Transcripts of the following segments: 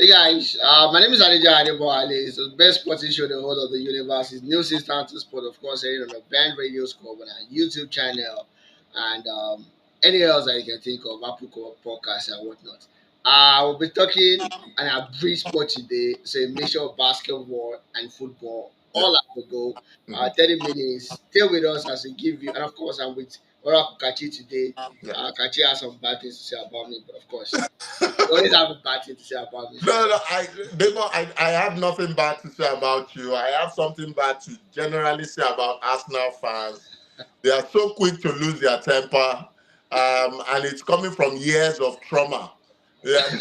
Hey guys, my name is Adija Adebo Ali. It's the best sporting show in the whole of the universe. It's Newsinstanta Sport, of course, airing on the Band Radio Score on our YouTube channel and anywhere else that you can think of, Apple podcasts and whatnot. We'll be talking on a brief sport today. So a mixture of basketball and football, Yeah. all at the go. Mhm. 30 minutes. Stay with us as we give you, and of course, I'm with Oracle Kachi today. Yeah. Kachi has some bad things to say about me, but of course, you always have a bad thing to say about me. No, no, I have nothing bad to say about you. I have something bad to generally say about Arsenal fans. They are so quick to lose their temper, and it's coming from years of trauma. Yeah.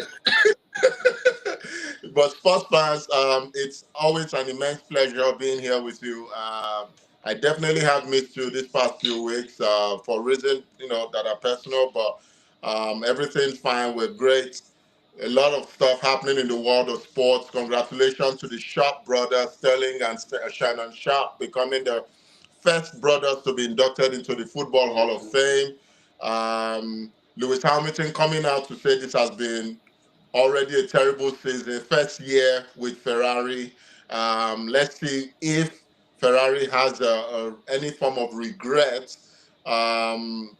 But sports fans, it's always an immense pleasure being here with you. I definitely have missed you this past few weeks for reasons that are personal, but everything's fine. We're great. A lot of stuff happening in the world of sports. Congratulations to the Sharp brothers, Sterling and Shannon Sharp, becoming the first brothers to be inducted into the Football Hall of Fame. Lewis Hamilton coming out to say this has been already a terrible season. First year with Ferrari. Let's see if Ferrari has any form of regret um,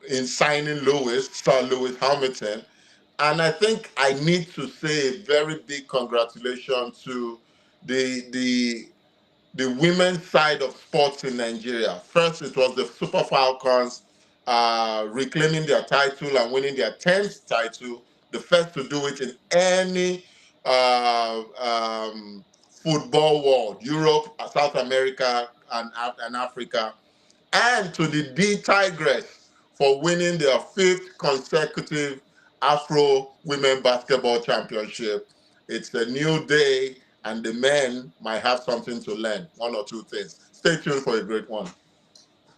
in signing Sir Lewis Hamilton. And I think I need to say a very big congratulations to the the the women's side of sports in Nigeria. First, it was the Super Falcons reclaiming their title and winning their 10th title, the first to do it in any uh, um, football world, Europe, South America, and Africa, and to the D Tigress for winning their fifth consecutive Afro Women Basketball Championship. It's a new day, and the men might have something to learn, one or two things. Stay tuned for a great one.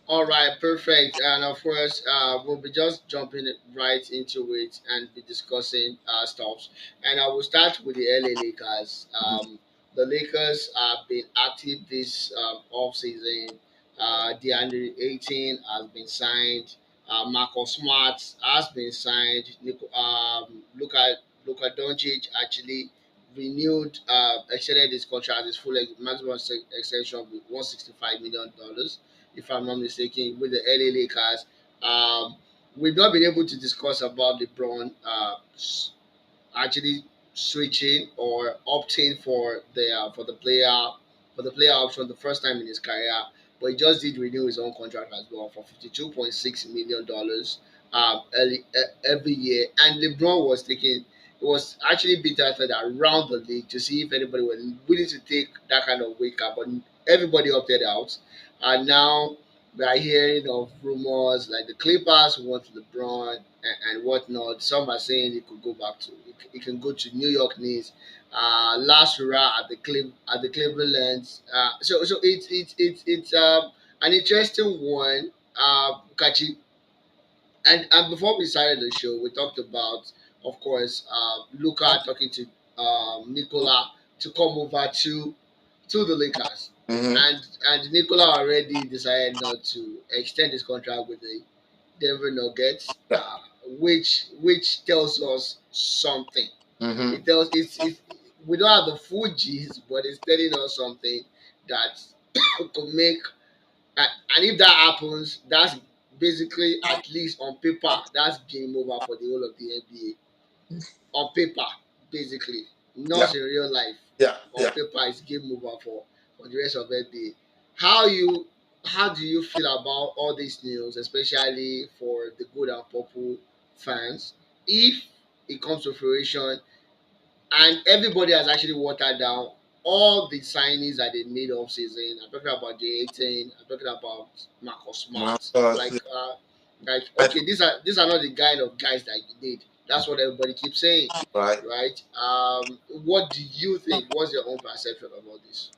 All right, perfect. And of course, we'll be just jumping right into it and be discussing stuff. And I will start with the LA Lakers. The Lakers have been active this off season. DeAndre 18 has been signed. Marcus Smart has been signed. Luka Doncic actually renewed, extended his contract, his full maximum extension with $165 million, if I'm not mistaken, with the LA Lakers. Um, we've not been able to discuss about LeBron actually switching or opting for the player option the first time in his career, but he just did renew his own contract as well for $52.6 million every year. And LeBron was taking it was actually been tested around the league to see if anybody was willing to take that kind of wake up, but everybody opted out. And now we are hearing of rumors like the Clippers want LeBron and whatnot. Some are saying he could go back to he can go to New York Knicks. Last hurrah at the Cleveland. So it's an interesting one. Kachi, and before we started the show, we talked about, of course, Luca talking to Nicola to come over to the Lakers, Hmm. and Nicola already decided not to extend his contract with the Denver Nuggets, Yeah. which tells us something. Hmm. It tells it's we don't have the full G's, but it's telling us something that could make. And if that happens, that's basically, at least on paper, that's game over for the whole of the NBA. On paper, basically, Yeah. not in real life. Yeah. On Yeah. paper, it's game over for the rest of NBA. How you how do you feel about all these news, especially for the good and purple fans, if it comes to fruition and everybody has actually watered down all the signings that they made off season? I'm talking about J18. I'm talking about Marcus Smart. Marcus, yeah. Like I, okay, these are not the kind of guys that you need. That's what everybody keeps saying, right. right? What do you think? What's your own perception about this?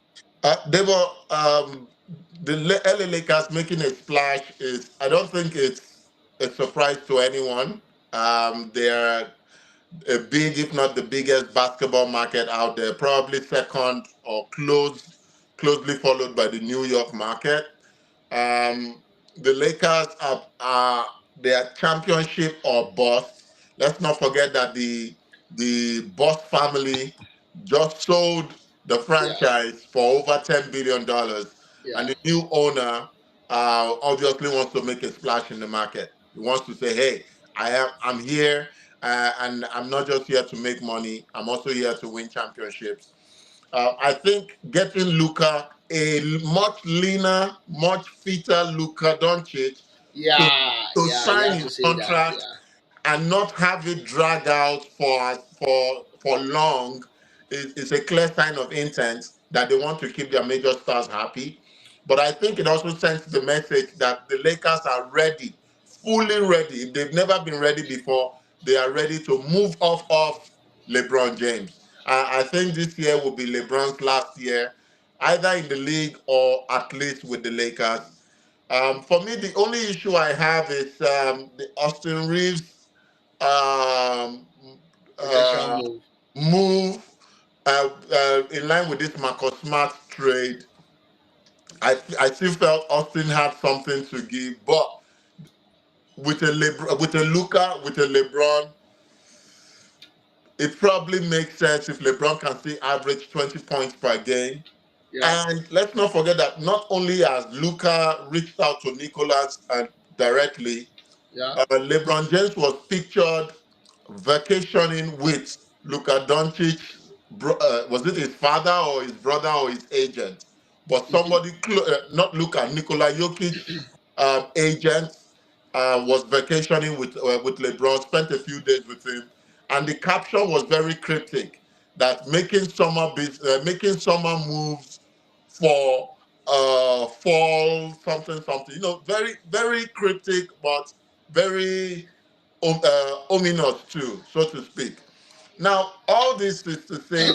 They were the LA Lakers making a splash is I don't think it's a surprise to anyone. They're a big, if not the biggest, basketball market out there. Probably second or closely followed by the New York market. The Lakers are their championship or bust. Let's not forget that the the boss family just sold the Yeah. franchise for over $10 billion, and Yeah. the new owner obviously wants to make a splash in the market. He wants to say, "Hey, I'm here, and I'm not just here to make money. I'm also here to win championships." I think getting Luka, a much leaner, much fitter Luka Doncic, to Yeah. to Yeah. You sign have to his say that. contract Yeah. and not have it drag out for long is a clear sign of intent that they want to keep their major stars happy. But I think it also sends the message that the Lakers are ready, fully ready. If they've never been ready before, they are ready to move off LeBron James. I think this year will be LeBron's last year, either in the league or at least with the Lakers. For me, the only issue I have is the Austin Reeves um, Potential uh, move. move in line with this Marcus Smart trade. I still felt Austin had something to give, but with a Luca, with a LeBron, it probably makes sense if LeBron can still average 20 points per game. Yeah. And let's not forget that not only has Luca reached out to Nicholas directly, Yeah. LeBron James was pictured vacationing with Luka Doncic. Was it his father or his brother or his agent? But Hmm. somebody, not Luka, Nikola Jokic agent was vacationing with LeBron. Spent a few days with him, and the caption was very cryptic that making summer moves for fall something something. Very very cryptic, but very ominous too, so to speak. Now, all this is to say,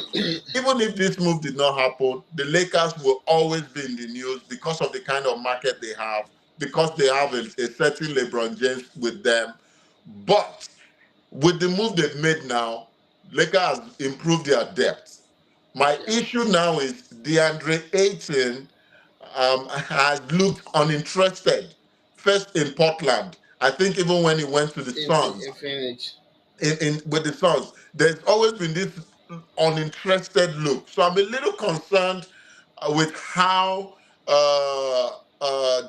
even if this move did not happen, the Lakers will always be in the news because of the kind of market they have, because they have a certain LeBron James with them. But with the move they've made now, Lakers has improved their depth. My Yeah. issue now is DeAndre Ayton has looked uninterested. First in Portland, I think even when he went to the Suns, In Phoenix. in with the Suns, there's always been this uninterested look. So I'm a little concerned with how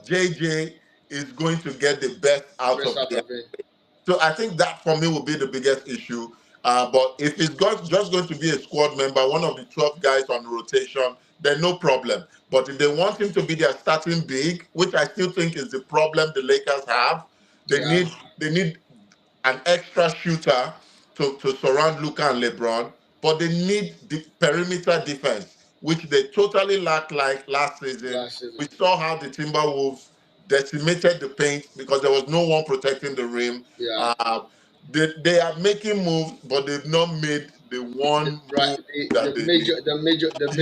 JJ is going to get the best out Best of out the. of it. So I think that for me will be the biggest issue. But if it's just going to be a squad member, one of the 12 guys on rotation, then no problem. But if they want him to be their starting big, which I still think is the problem the Lakers have, they Yeah. need an extra shooter to surround Luka and LeBron, but they need the perimeter defense, which they totally lacked like last season. Last season. We saw how the Timberwolves decimated the paint because there was no one protecting the rim. Yeah. Uh, they are making moves, but they've not made the one Right. move that The they need. major.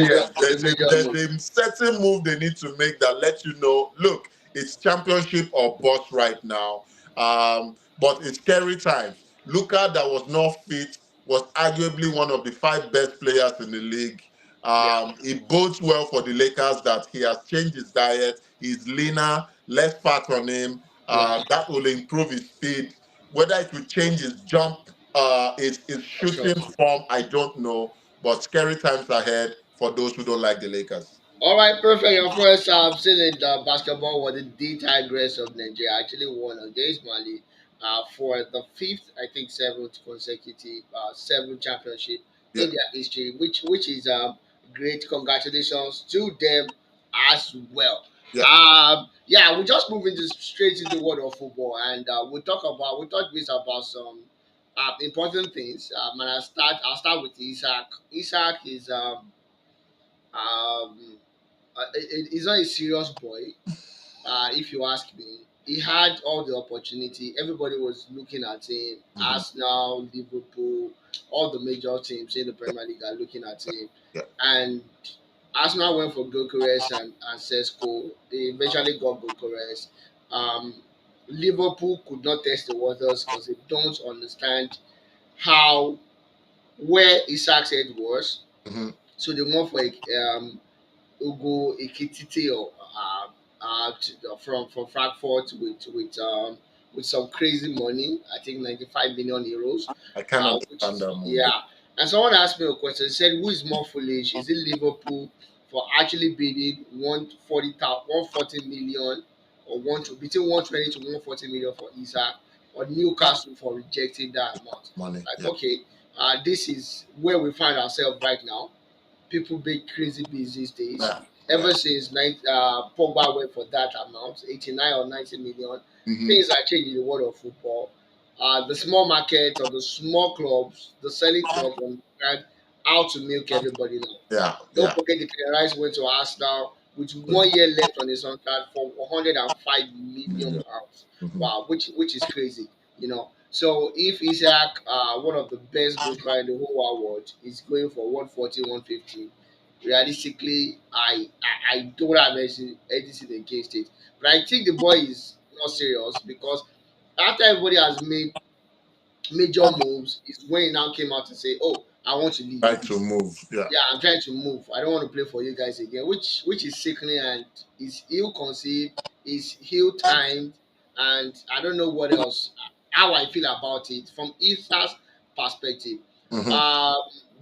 Yes, The major there's move. a certain move they need to make that lets you know, look, it's championship or bust right now. But it's scary times. Luka, that was not fit, was arguably one of the five best players in the league. Yeah. It bodes well for the Lakers that he has changed his diet. He's leaner, less fat on him. Yeah. That will improve his speed. Whether it will change his jump, his shooting Shot. form, I don't know. But scary times ahead for those who don't like the Lakers. All right, perfect. Your first seeing in the basketball was the Tigers of Nigeria actually won against Mali for the fifth, I think, seventh consecutive seventh championship Yeah, in their history, which is great. Congratulations to them as well. yeah. Yeah, we just move into straight into the world of football, and we talk bit about some important things. And I'll start with Isaac. Isaac is um he's not a serious boy. If you ask me, he had all the opportunity. Everybody was looking at him. Hmm. Arsenal, Liverpool, all the major teams in the Premier League are looking at him. Yeah, And Arsenal went for Gokeres and Sesko. They eventually got Gokeres. Um, Liverpool could not test the waters because they don't understand how where Isaac's head was. hmm, So they went for Ugo Ekitite from Frankfurt with with some crazy money. I think 95 million euros. I can't Which understand is, that move. yeah. And someone asked me a question. He said, "Who is more foolish? Is it Liverpool for actually bidding 140 million, or between 120 to 140 million for Isaac, or Newcastle for rejecting that amount?" Money. Like, Yeah. okay, this is where we find ourselves right now. People make crazy bids these days. Yeah. Yeah. Ever since Pogba went for that amount, 89 or 90 million, Mm-hmm. things are changing in the world of football. The small market or the small clubs, the selling clubs, understand how to milk everybody now. Yeah. Don't Yeah. forget Declan Rice went to Arsenal with 1 year left on his contract for 105 million Million. pounds. Mm-hmm. Wow, which is crazy, you know. So if Isaac, one of the best goalkeeper in the whole world, is going for 140, 150, realistically, I don't have anything against it. But I think the boy is not serious because after everybody has made major moves, is when he now came out to say, "Oh, I want to leave." Try to move. Yeah. Yeah, I'm trying to move. I don't want to play for you guys again, which is sickening and is ill conceived, is ill timed, and I don't know what else. How I feel about it from Ether's perspective. Mm-hmm. Um,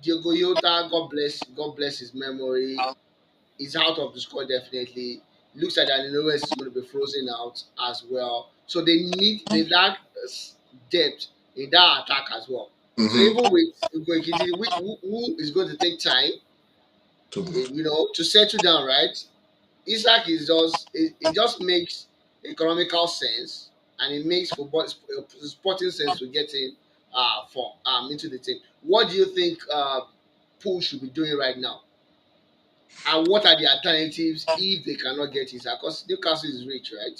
Diogo Jota, God bless his memory, is out of the squad definitely. Looks like Daniel Lewis is going to be frozen out as well. So they lack depth in that attack as well. So Mm-hmm. even with Ugo Ekitiri, who is going to take time, To move. to settle down, right? Isaac is just it just makes economical sense, and it makes football sporting sense to get him for into the team. What do you think Pool should be doing right now? And what are the alternatives if they cannot get Isaac? Because Newcastle is rich, right?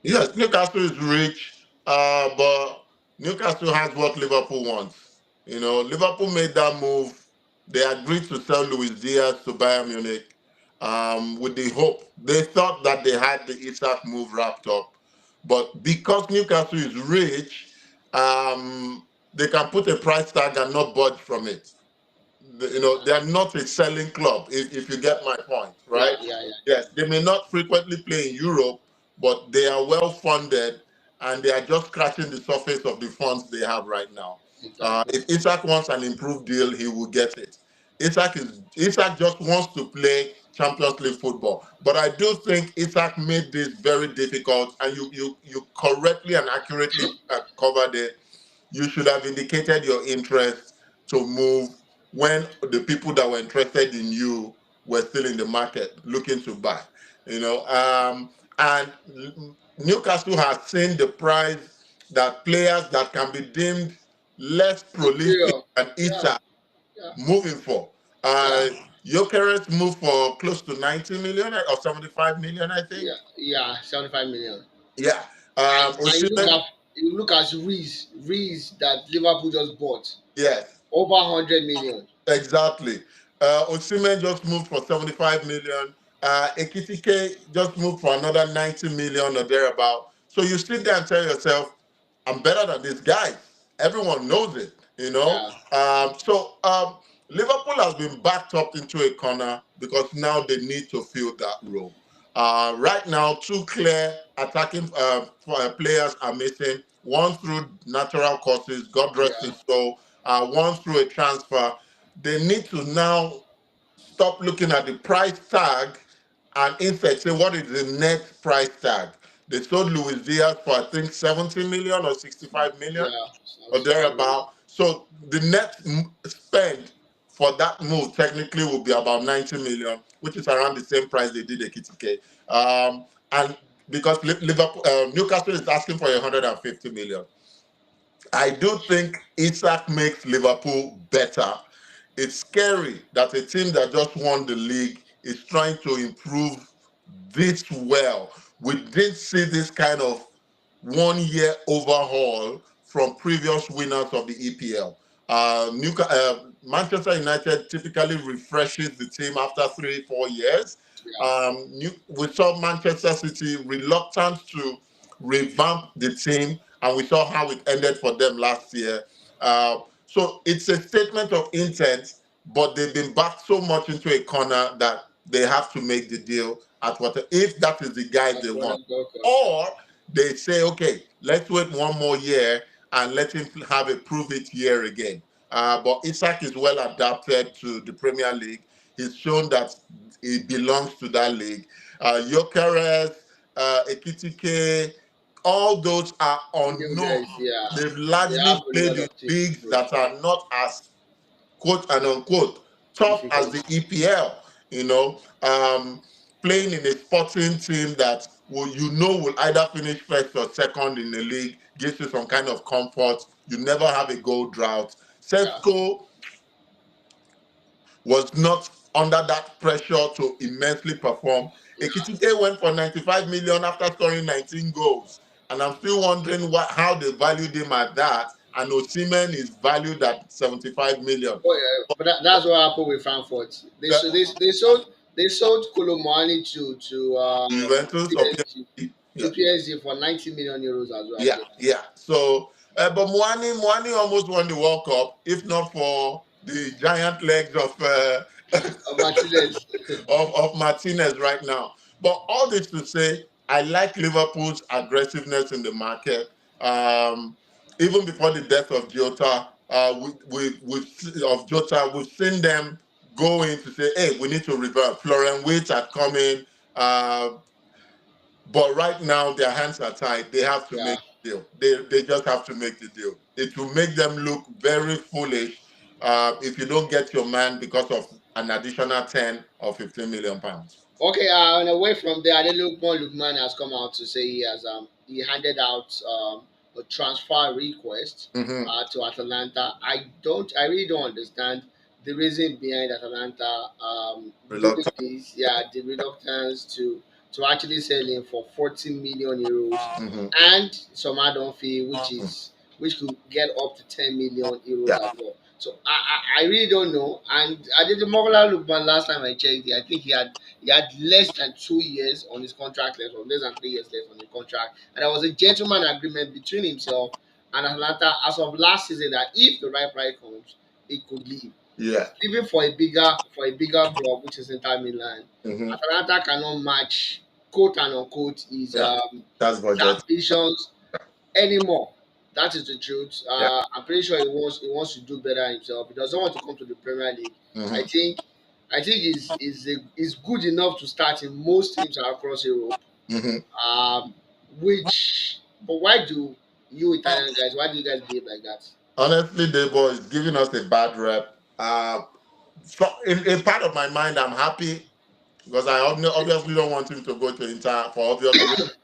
Yes, Newcastle is rich, but Newcastle has what Liverpool wants. You know, Liverpool made that move. They agreed to sell Luis Diaz to Bayern Munich with the hope. They thought that they had the Isak move wrapped up. But because Newcastle is rich, they can put a price tag and not budge from it. They are not a selling club, if you get my point, Yeah, right? yeah, yeah, Yes, they may not frequently play in Europe, but they are well funded and they are just scratching the surface of the funds they have right now. exactly. If Isak wants an improved deal, he will get it. Isak just wants to play Champions League football. But I do think Isak made this very difficult, and you correctly and accurately covered it. You should have indicated your interest to move when the people that were interested in you were still in the market looking to buy. And Newcastle has seen the price that players that can be deemed less prolific Inferior. than Yeah, Isak yeah, moving for. yeah, Jokeres moved for close to 90 million or 75 million, I think. yeah, yeah. 75 million. Yeah. And Osimhen, you look at Reese that Liverpool just bought yes. over 100 million. Exactly. Osimhen just moved for 75 million. Ekitike just moved for another 90 million or thereabout. So you sit there and tell yourself, I'm better than these guys. Everyone knows it, you know. Yeah, Liverpool has been backed up into a corner because now they need to fill that role. Right now, two clear attacking players are missing. One through natural causes, God rest yeah, his soul. One through a transfer. They need to now stop looking at the price tag and instead say what is the net price tag. They sold Luis Diaz for I think 70 million or 65 million yeah. or 75 million. thereabout. So the net spend for that move technically will be about 90 million, which is around the same price they did Ekitike. And because Liverpool, Newcastle is asking for 150 million. I do think Isak makes Liverpool better. It's scary that a team that just won the league is trying to improve this well. We did see this kind of 1 year overhaul from previous winners of the EPL. Manchester United typically refreshes the team after 3, 4 years. Yeah, We saw Manchester City reluctant to revamp the team, and we saw how it ended for them last year. So it's a statement of intent, but they've been backed so much into a corner that they have to make the deal at what if that is the guy that's they what want. I'm talking. Or they say, okay, let's wait one more year and let him have a prove it year again. But Isaac is well adapted to the Premier League. He's shown that he belongs to that league. Jokeres, Ekitike, all those are New unknown. guys, yeah, They've they largely have a played lot in of things to leagues prove. that are not as quote and unquote tough as Difficult. the EPL. You know, playing in a sporting team that will either finish first or second in the league gives you some kind of comfort. You never have a goal drought. Yeah. Sesko was not under that pressure to immensely perform. Ekitike went for 95 million after scoring 19 goals. And I'm still wondering how they valued him at that. And Osimhen is valued at 75 million. Oh yeah, but that's what happened with Frankfurt. They The so they sold Kolomani to Juventus or PSG PSG. Yeah, to PSG for 90 million euros as well, I yeah, think. yeah. So, but Mwani almost won the World Cup, if not for the giant legs of Martinez. of Martinez right now. But all this to say, I like Liverpool's aggressiveness in the market. Um, Even before the death of Jota, we've seen them go in to say, hey, we need to revert. Florian Wirtz had come in. Uh, But right now, their hands are tied. They have to Yeah. make the deal. They just have to make the deal. It will make them look very foolish if you don't get your man because of an additional 10 or 15 million pounds. Okay, and away from there, Adelukman Lukman has come out to say he handed out a transfer request Hmm. to Atalanta. I really don't understand the reason behind Atalanta doing Reluctant. this. Yeah, the reluctance to actually sell him for 40 million euros Hmm. and some add-on fee, which could get up to 10 million euros Yeah. as well. So I really don't know. And I did the Mogola Lukman last time I checked. I think he had less than 2 years on his contract left, or less than 3 years left on the contract. And there was a gentleman agreement between himself and Atlanta as of last season that if the right price comes, he could leave. Yeah. Even for a bigger club, which is Inter Milan, Hmm. Atalanta cannot match quote and unquote Yeah. That's his budget. ambitions anymore. That is the truth. Yeah. I'm pretty sure he wants to do better himself. He doesn't want to come to the Premier League. I Hmm. think I think he's good enough to start in most teams across Europe. Hmm. Um, but why do you Italian guys? Why do you guys behave like that? Honestly, Debo is giving us a bad rep. So in part of my mind, I'm happy because I obviously don't want him to go to Inter for obvious reasons.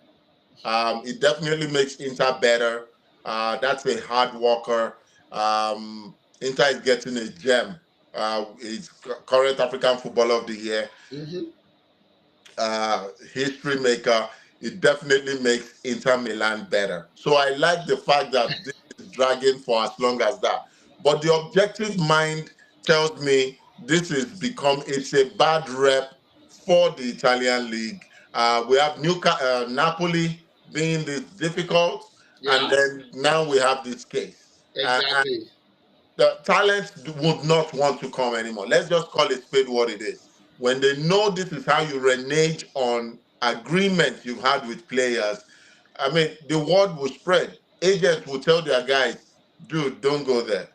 It definitely makes Inter better. That's a hard worker. Inter is getting a gem. He's current African Footballer of the Year, Mm-hmm. history maker. It definitely makes Inter Milan better. So I like the fact that this is dragging for as long as that. But the objective mind tells me it's a bad rep for the Italian league. We have Napoli being this difficult, and Yeah, then now we have this case. exactly. The talent would not want to come anymore. Let's just call it spade what it is. When they know this is how you renege on agreements you've had with players, I mean, the word will spread. Agents will tell their guys, dude, don't go there.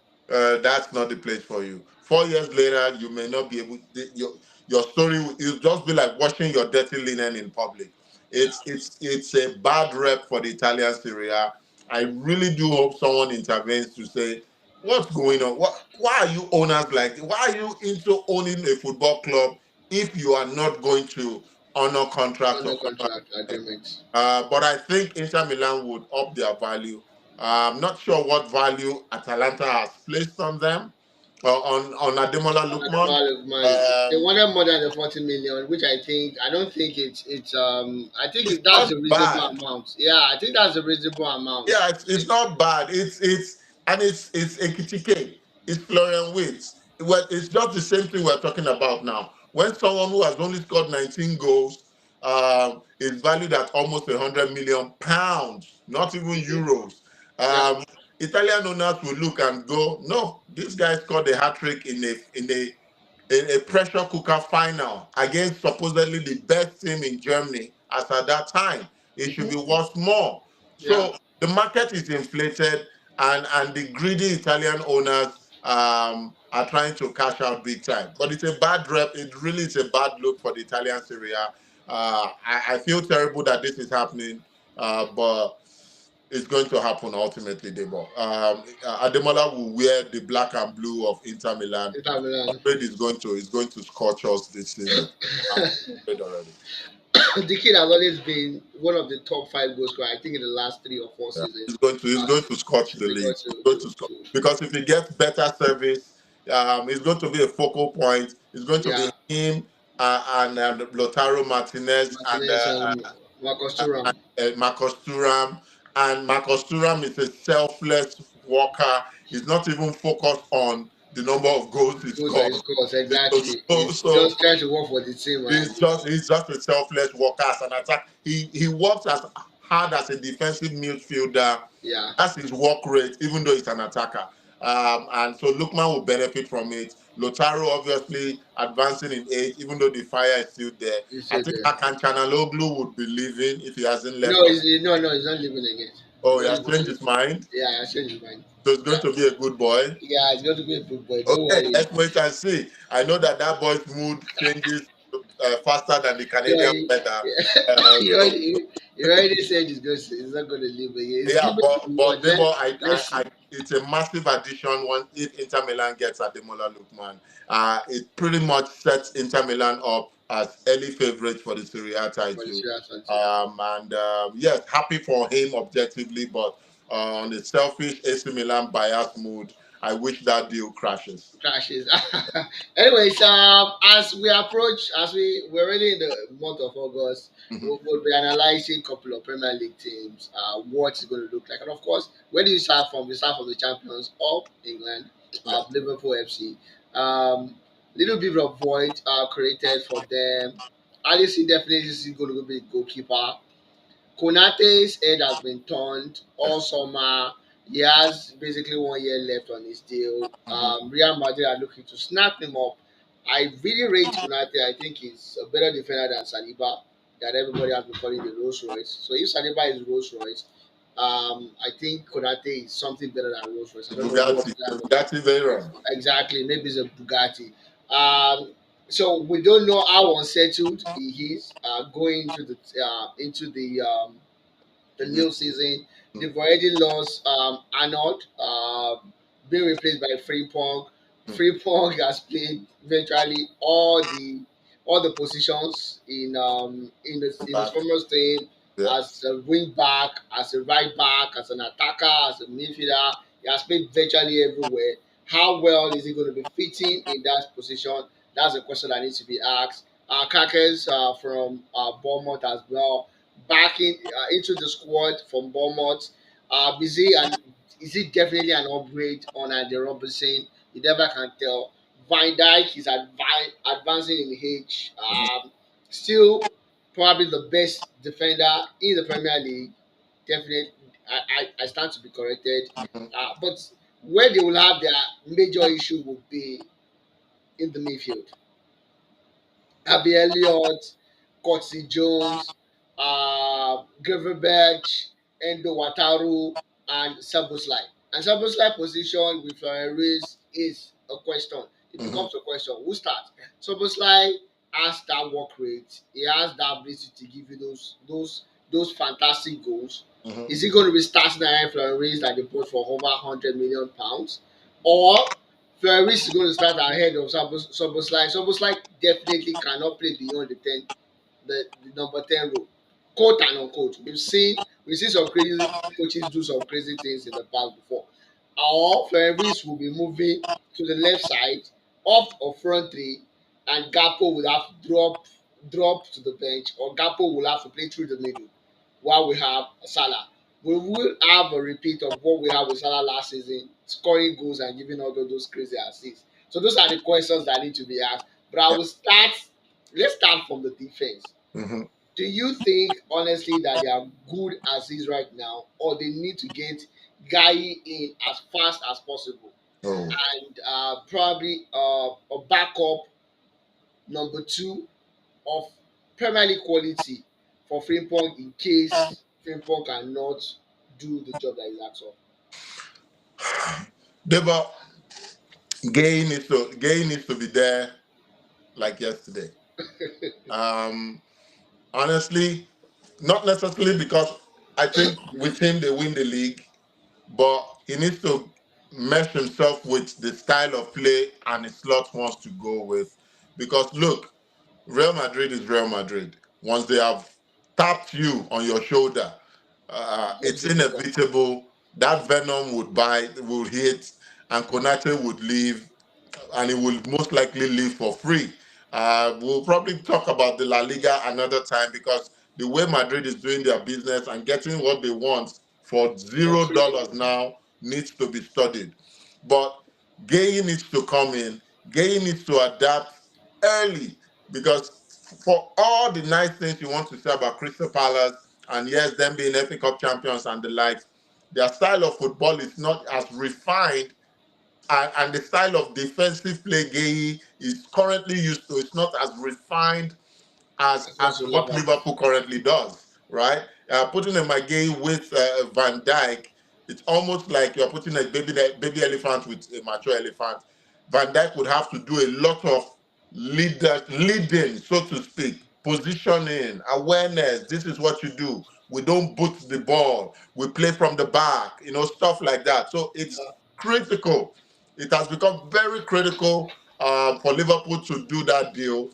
That's not the place for you. 4 years later, you may not be able. Your story will just be like washing your dirty linen in public. It's a bad rep for the Italian Serie A. I really do hope someone intervenes to say, what's going on? Why are you owners like? Why are you into owning a football club if you are not going to honor contracts Under or honor contract agreements? agreement. But I think Inter Milan would up their value. I'm not sure what value Atalanta has placed on them, on Ademola Lookman. Man, they Um, wanted more than the 40 million, which I don't think I think it's that's not a reasonable bad. amount. Yeah, I think that's a reasonable amount. Yeah, it's not bad. It's Ekitike. It's Florian Wirtz. Well, it's just the same thing we're talking about now. When someone who has only scored 19 goals is valued at almost 100 million pounds, not even Mhm. euros. Yeah, Um, Italian owners will look and go, no, this guy scored a hat trick in a pressure cooker final against supposedly the best team in Germany as at that time. it should Hmm. be worth more. Yeah. So the market is inflated, and the greedy Italian owners are trying to cash out big time. But it's a bad rep. It really is a bad look for the Italian Serie A. I feel terrible that this is happening, but it's going to happen ultimately, Debo. Ademola will wear the black and blue of Inter Milan. Inter I'm Milan. afraid he's going to scorch us this season. I'm afraid already. The kid has always been one of the top five goal scorers. I think in the last 3 or 4 Yeah. seasons. He's going to scorch the They league. got He's going to scorch because if he gets better service, it's going to be a focal point. It's going to yeah, be him and Lotaro Martinez and Martinez and Marcus Thuram. Marcus Thuram. And Marcus Thuram is a selfless worker. He's not even focused on the number of goals he Goals that he scores. scores So, exactly. so, He's so just trying to work for the team and he's just a selfless worker as an attack. He works as hard as a defensive midfielder. yeah, That's his work rate, even though he's an attacker. And so Lukman will benefit from it. Lotaro obviously advancing in age, even though the fire is still there. he's I still think there. Akan Chanaloglu would be leaving if he hasn't left. No, he's not leaving again. Oh, He's he not has leaving changed again. his mind. Yeah, I changed his mind. So it's going to be a good boy. Yeah, he's going to be a good boy. Don't Okay, worry. let's wait and see. I know that boy's mood changes faster than the Yeah, Canadian weather. he So he already said he's not going to leave again. He's yeah, giving too but much. Debo, Let's see. it's a massive addition once if Inter Milan gets Ademola Lookman. It pretty much sets Inter Milan up as early favourites for the Serie A For the title. Sierra Santo. And yes, happy for him objectively, but on the selfish AC Milan bias mood, I wish that deal crashes. Crashes. Anyways, we're already in the month of August, Mhm. we'll be analyzing a couple of Premier League teams, what it's going to look like, and of course, where do you start from? We start from the champions of England, Yeah. Liverpool FC. Little bit of void created for them. Alisson definitely is going to be a goalkeeper. Konate's head has been turned all summer. He has basically 1 year left on his deal. Mhm. Real Madrid are looking to snap him up. I really rate Konate. I think he's a better defender than Saliba, that everybody has been calling the Rolls Royce. So if Saliba is Rolls Royce, I think Konate is something better than Rolls Royce. I don't know what Bugatti, level. Bugatti Veyron. Exactly, maybe it's a Bugatti. So we don't know how unsettled he is going into the You- new season. They've already lost Arnold, being replaced by Frimpong. Mhm. Frimpong has played virtually all the positions in the Back. Stormers team, Yeah. as a wing back, as a right back, as an attacker, as a midfielder. He has played virtually everywhere. How well is he going to be fitting in that position? That's a question that needs to be asked. Kakes from Bournemouth as well, back into the squad from Bournemouth. Busy, and is it definitely an upgrade on Andy Robertson? You never can tell. Van Dijk is advancing in age. Mhm. Still probably the best defender in the Premier League. Definitely, I stand to be corrected. Mhm. But where they will have their major issue will be in the midfield. Abby Elliott, Cotsy Jones, Gravenberch, Endo Wataru, and Saboslai. And Saboslai position with Flores is a question. It Mhm. becomes a question. Who starts? Saboslai has that work rate. He has that ability to give you those fantastic goals. Mhm. Is he going to be starting ahead Flores that they bought for over £100 million? Or Ferris is going to start ahead of Soboslai. Soboslai definitely cannot play beyond the number 10 role. Quote and unquote. We've seen some crazy coaches do some crazy things in the past before. Or Ferris will be moving to the left side off of front three, and Gapo will have to drop to the bench, or Gapo will have to play through the middle while we have Salah. We will have a repeat of what we had with Salah last season, scoring goals and giving all those crazy assists. So those are the questions that need to be asked. But I Yeah. will start. Let's start from the defense. Mhm. Do you think honestly that they are good as is right now, or they need to get Guy in as fast as possible, Oh. and probably a backup number two of Premier League quality for Frimpong in case Frimpong cannot do the job that is asked of. Debo, Gay needs to be there like yesterday. Um, Honestly, not necessarily because I think with him they win the league, but he needs to mesh himself with the style of play and the slot wants to go with. Because look, Real Madrid is Real Madrid. Once they have tapped you on your shoulder, Very it's difficult. inevitable that Venom would bite, would hit, and Konate would leave, and he will most likely leave for free. We'll probably talk about the La Liga another time because the way Madrid is doing their business and getting what they want for For free. $0 now needs to be studied. But Gay needs to come in. Gay needs to adapt early because for all the nice things you want to say about Crystal Palace and yes, them being FA Cup champions and the likes, their style of football is not as refined and the style of defensive play Gay is currently used to. It's not as refined As as also what Liverpool. Liverpool currently does, right? Putting a McGay with Van Dijk, it's almost like you're putting a baby elephant with a mature elephant. Van Dijk would have to do a lot of leading, so to speak, positioning, awareness. This is what you do. We don't boot the ball. We play from the back, stuff like that. So it's critical. It has become very critical for Liverpool to do that deal.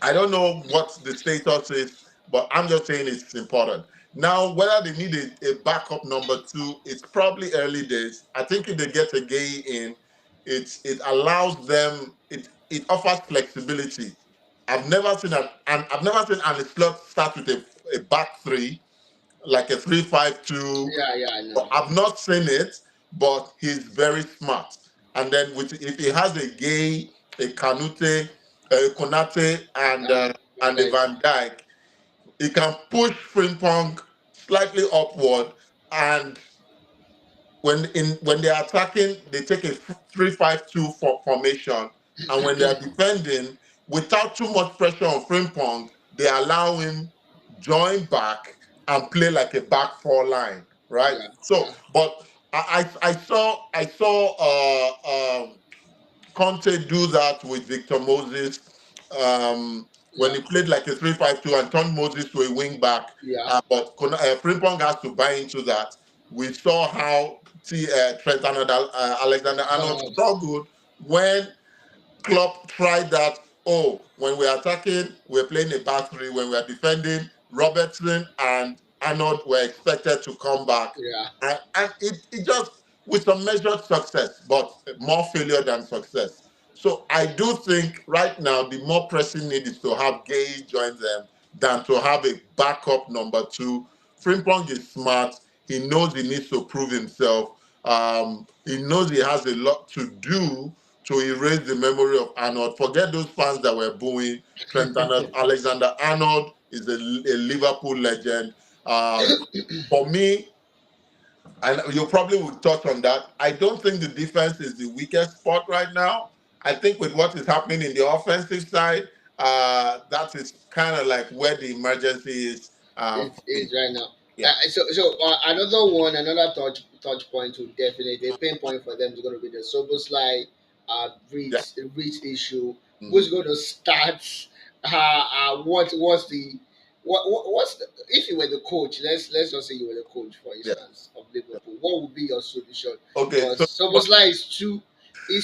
I don't know what the status is, but I'm just saying it's important. Now, whether they need a backup number two, it's probably early days. I think if they get a gay in, it allows them, it offers flexibility. I've never seen an slot start with a back three like a 3-5-2. Yeah, yeah, I know. I've not seen it, but he's very smart. And then if he has a Gay, a Kanute, a Konate, And Van and a Dijk. Van Dyke, he can push Frimpong slightly upward. And when they're attacking, they take a 3-5-2 formation. And when they're defending, without too much pressure on Frimpong, they allow him join back and play like a back four line, right? Yeah, So, yeah, but I saw Conte do that with Victor Moses when yeah, he played like a 3-5-2 and turned Moses to a wing back. yeah. But Frimpong has to buy into that. We saw how Trent Alexander-Arnold But struggled when Klopp tried that. Oh, when we're attacking, we're playing a back three. When we're defending, Robertson and Arnold were expected to come back. yeah, And it just, with some measured success, but more failure than success. So I do think right now the more pressing need is to have Gay join them than to have a backup number two. Frimpong is smart. He knows he needs to prove himself. He knows he has a lot to do to erase the memory of Arnold. Forget those fans that were booing. Trent Alexander Arnold is a Liverpool legend. For me, and you probably would touch on that. I don't think the defense is the weakest spot right now. I think with what is happening in the offensive side, that is kind of like where the emergency is it for me. is right now. Yeah, Another one, another touch point to definitely a pain point for them is going to be the Soboslai yeah. reach issue. Mhm. Who's going to start? What's the what's the, if you were the coach? Let's just say you were the coach, for Yeah. instance, of Liverpool. What would be your solution? Okay, Because so Soboslai is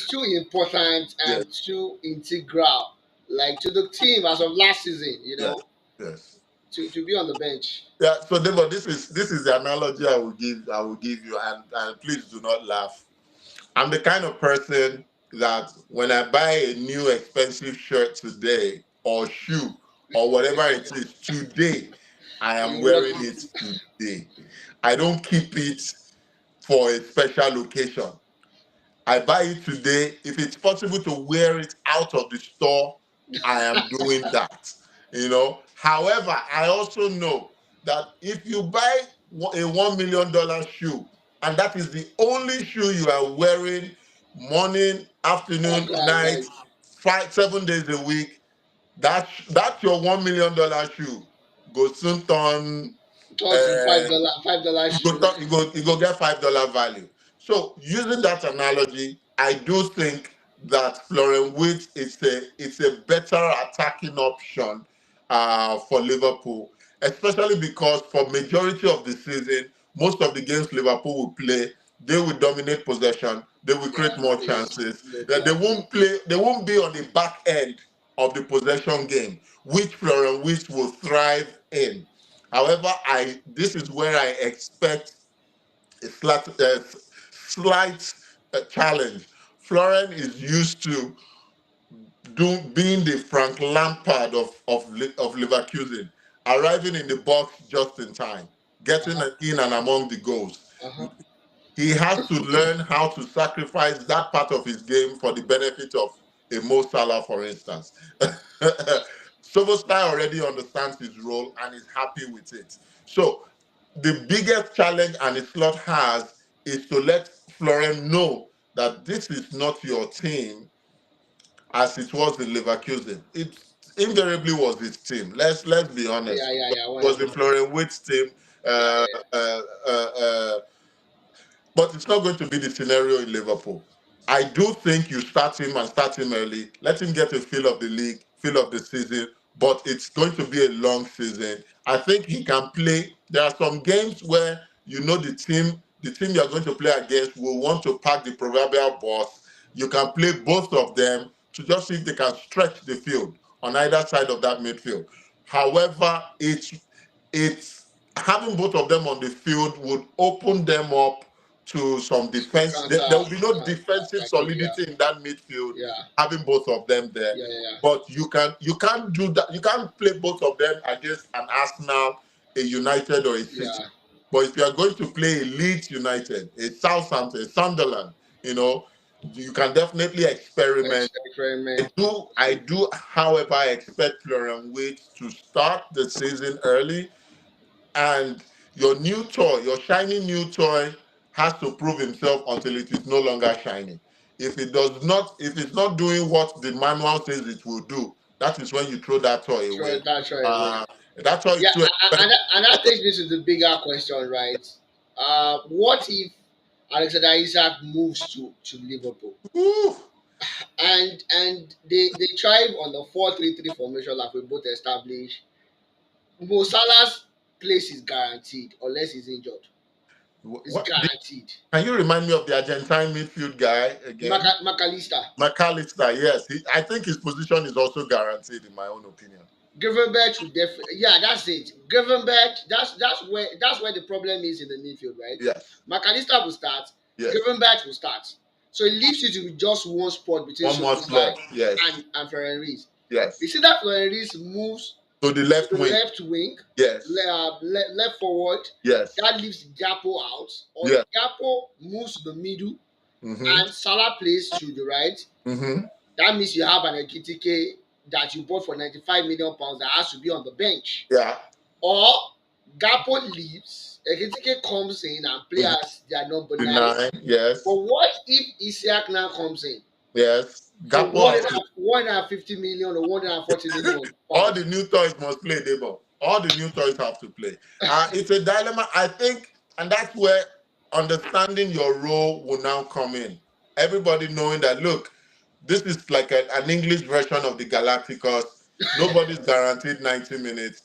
too important yes, and too integral, like to the team as of last season. yes, yes. To be on the bench. Yeah, so Debo, this is the analogy I will give you, and please do not laugh. I'm the kind of person that when I buy a new expensive shirt today or shoe or whatever it is today, I am You work wearing it. it today. I don't keep it for a special occasion. I buy it today. If it's possible to wear it out of the store, I am doing that. However, I also know that if you buy a $1 million shoe and that is the only shoe you are wearing morning, afternoon, night, Like 7 days a week, that's your $1 million shoe. go soon turn Turn to uh, $5 shoe. you go get $5 value. So using that analogy, I do think that Florian Wirtz is a better attacking option for Liverpool, especially because for majority of the season, most of the games Liverpool will play, they will dominate possession, they will Yeah, create more it's chances. yeah. They won't be on the back end of the possession game, which Florian Wirtz will thrive in. However, I this is where I expect a slight challenge. Florian is used to being the Frank Lampard of Leverkusen, arriving in the box just in time, getting Uh-huh. in and among the goals. Uh-huh. He has to learn how to sacrifice that part of his game for the benefit of a Mo Salah, for instance. Sobostai already understands his role and is happy with it. So the biggest challenge and slot has is to let Florian know that this is not your team as it was in Leverkusen. It invariably was his team. Let's be Yeah, honest. yeah, It yeah. was the 100%. Florian Wirtz team. Yeah, Uh, yeah, uh, uh, uh, but it's not going to be the scenario in Liverpool. I do think you start him and start him early. Let him get a feel of the league, feel of the season. But it's going to be a long season. I think he can play. There are some games where you know the team you're going to play against will want to pack the proverbial boss. You can play both of them to just see if they can stretch the field on either side of that midfield. However, it's having both of them on the field would open them up to some defense. There will be no defensive attacking. Yeah, solidity in that midfield yeah, having both of them there. yeah, yeah, yeah. But you can't do that. You can't play both of them against an Arsenal, a United, or a City. Yeah. But if you are going to play a Leeds United, a Southampton, a Sunderland, you know, you can definitely experiment. Experiment. I do, however, expect Florian Wirtz to start the season early, and your new toy, your shiny new toy, has to prove himself until it is no longer shiny. If it's not doing what the manual says it will do, that is when you throw that toy Throw away. that try away. Uh, that toy is Yeah, too expensive. and that takes me to the bigger question, right? What if Alexander Isak moves to Liverpool Ooh, and they thrive on the 4-3-3 formation like we both established? Mo Salah's place is guaranteed unless he's injured. It's what, guaranteed. can you remind me of the Argentine midfield guy again? McAllister. McAllister, yes. I think his position is also guaranteed, in my own opinion. Gravenberch will definitely, yeah, that's it. Gravenberch, that's where the problem is in the midfield, right? Yes, McAllister will start, yes. Gravenberch will start. So it leaves you to just one spot between One more Szoboszlai slot. Yes, and Florian Rees. You yes. see that Florian Rees moves To the to left the wing. left wing, Yes, left forward. yes, That leaves Gapo out, or yes. Gapo moves to the middle, Mm-hmm. and Salah plays to the right. Mm-hmm. That means you have an Ekitike that you bought for £95 million that has to be on the bench. Yeah. Or Gapo leaves, Ekitike comes in and plays Mm-hmm. as their number The 9. nine. Yes. But what if Isiak now comes in Yes. for Gapo has to. 150 million or 140 million All the pounds? new toys must play, Debo. All the new toys have to play. It's a dilemma, I think, and that's where understanding your role will now come in. Everybody knowing that, look, this is like an English version of the Galacticos. Nobody's guaranteed 90 minutes.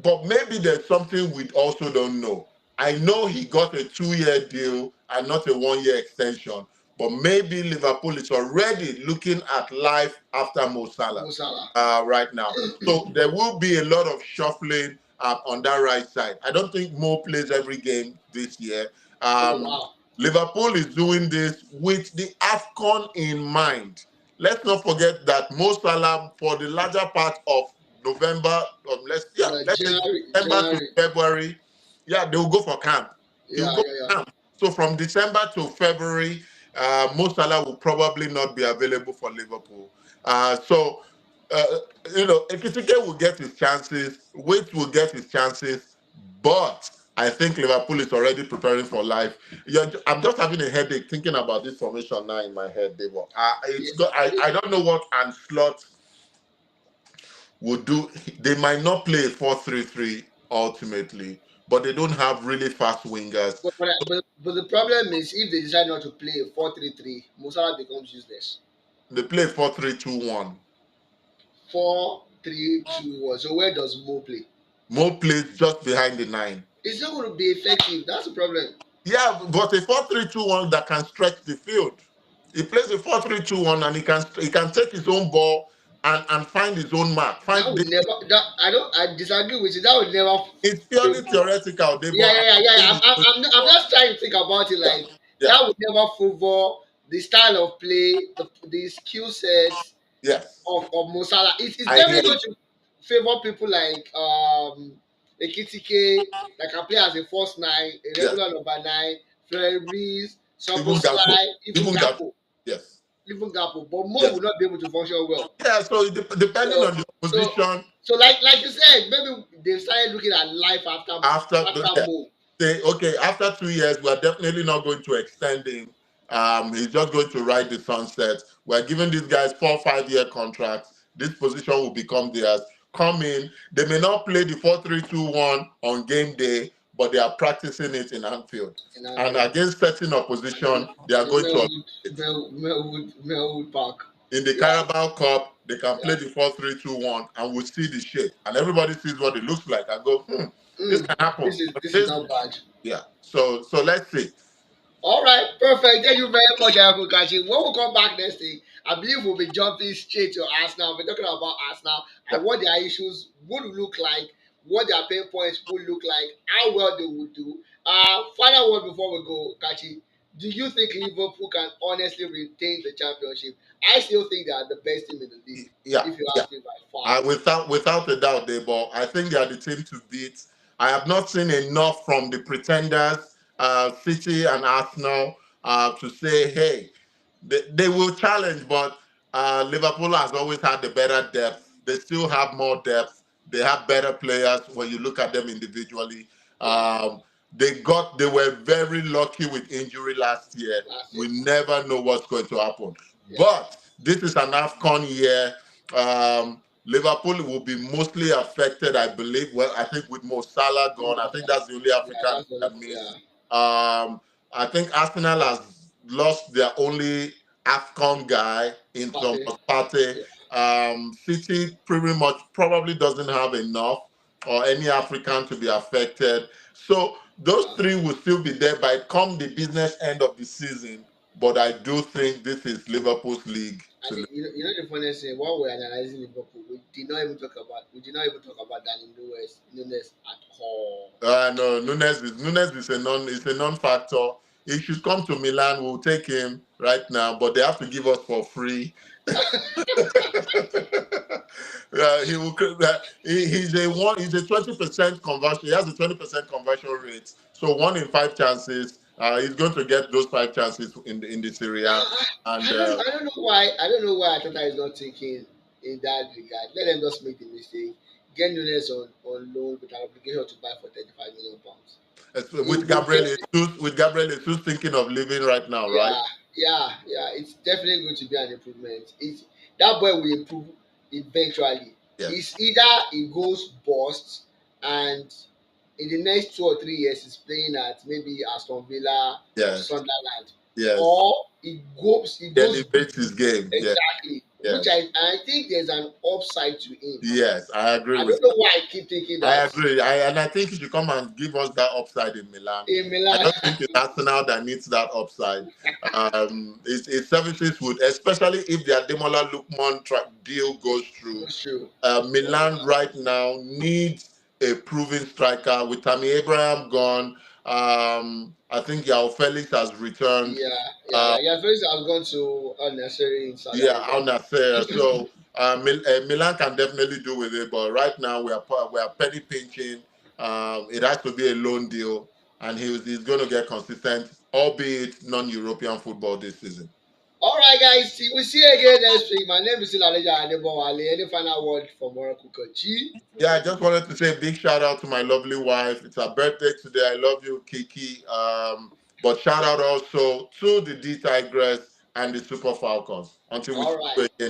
But maybe there's something we also don't know. I know he got a 2-year deal and not a 1-year extension, but maybe Liverpool is already looking at life after Mo Salah Mo Salah. right now. So there will be a lot of shuffling on that right side. I don't think Mo plays every game this year. Oh Um, wow. Liverpool is doing this with the AFCON in mind. Let's not forget that Mo Salah, for the larger part of November, let's say December to January. February, yeah, they will go for camp. He will Yeah, go yeah, for yeah. camp. So from December to February, Mo Salah will probably not be available for Liverpool. So uh, Ekitike will get his chances. Waite will get his chances, but I think Liverpool is already preparing for life. I'm just having a headache thinking about this formation now in my head, Davo. Yeah. I don't know what Anslot would do. They might not play a 4-3-3 ultimately, but they don't have really fast wingers. But the problem is if they decide not to play a 4-3-3, Musala becomes useless. They play 4-3-2-1. 4-3-2-1. So where does Mo play? Mo plays just behind the nine. It's not going to be effective. That's the problem. Yeah, but a 4-3-2-1 that can stretch the field. He plays a 4-3-2-1 and he can take his own ball and find his own mark. That Find would the, never. That I don't. I disagree with you. That would never. it's purely theoretical, they Yeah, but yeah, I yeah, don't yeah, think yeah. it's going to I'm work. just trying to think about it. Yeah, Like yeah, that would never favor the style of play, the skill sets yes. of Mo Salah. It's I hear definitely you. going to favor people like Ekitike that can play as a false nine, a Yes. regular number nine, Fleury, Even Gakpo. Soboslai, Even Gakpo. Yes. even Gapo. But Mo Yes. will not be able to function well. Yeah, so depending So on the so position so like you said, maybe they started looking at life after after yeah, Mo. say, okay, after 2 years, we are definitely not going to extend him. He's just going to ride the sunset. We're giving these guys 4 5 year contracts. This position will become theirs. Come in. They may not play the 4-3-2-1 on game day, but they are practicing it in Anfield. In And Anfield. against certain opposition, they are In going to it. Melwood Park. In the Yeah, Carabao Cup, they can play yeah. the 4-3-2-1 and we'll see the shape. And everybody sees what it looks like and go, this can happen. But This is not bad. yeah. So let's see. All right, perfect. Thank you very much, Uncle Kachi. When we come back next week, I believe we'll be jumping straight to Arsenal. We're talking about Arsenal Yeah. and what their issues would look like, what their pain points would look like, how well they would do. Final word before we go, Kachi. Do you think Liverpool can honestly retain the championship? I still think they are the best team in the league, Yeah, if you yeah. ask me by far. Without a doubt, Debo, I think they are the team to beat. I have not seen enough from the pretenders, City and Arsenal, to say, hey, they will challenge, but Liverpool has always had the better depth. They still have more depth. They have better players when you look at them individually. Yeah, Um, they were very lucky with injury last year. that's We it. never know what's going to happen. Yeah, But this is an AFCON year. Liverpool will be mostly affected, I believe. Well, I think with Mo Salah gone, I think that's the only yeah, African that's the that yeah. miss. I think Arsenal has lost their only AFCON guy in Thomas Partey. Partey. Yeah, City pretty much probably doesn't have enough or any African to be affected. So those yeah. three will still be there by come the business end of the season. But I do think this is Liverpool's league to And lose. you know the funniest thing, while we're analyzing Liverpool, we did not even talk about Danny Nunes at all. No, Nunes is a non-factor. He should come to Milan. We'll take him right now, but they have to give us for free. He will. He's a 20% conversion. He has a 20% conversion rate. So 1 in 5 chances. He's going to get those 5 chances in the Serie A. I, And I don't know why Ateta is not thinking in that regard. Let them just make the mistake. Get Nunes on loan with an obligation to buy for £35 million. He would with Gabriel Jesus thinking of leaving right now, right? yeah, yeah. It's definitely going to be an improvement. It's that boy will improve eventually. Yes, It's either he goes bust and in the next 2 or 3 years he's playing at maybe Aston Villa or yes, Sunderland, yes. or he He goes big. elevates his game. Yes, Exactly. Which yes, I think there's an upside to him. yes. I agree I with don't know why I keep thinking I that agree. And I think he should come and give us that upside in Milan. in I Milan don't think it's Arsenal that needs that upside. His services would, especially if the Ademola Lookman deal goes through. goes through. Milan right now needs a proven striker. With Tammy Abraham gone, I think Yao Felix has returned. Yeah, Uh, yeah. First I've gone to unnecessary in Saudi yeah, Arabia. Al Nassr. So Milan can definitely do with it, but right now we are penny pinching. It has to be a loan deal, and he's going to get consistent, albeit non-European football this season. All right, guys. We see you again next week. My name is still Aleja Adebowale. Any final word from Oracle Kochi before Yeah, I we just leave? wanted to say a big shout out to my lovely wife. It's her birthday today. I love you, Kiki. But shout out also to the D Tigress and the Super Falcons. Until we All see right. you again.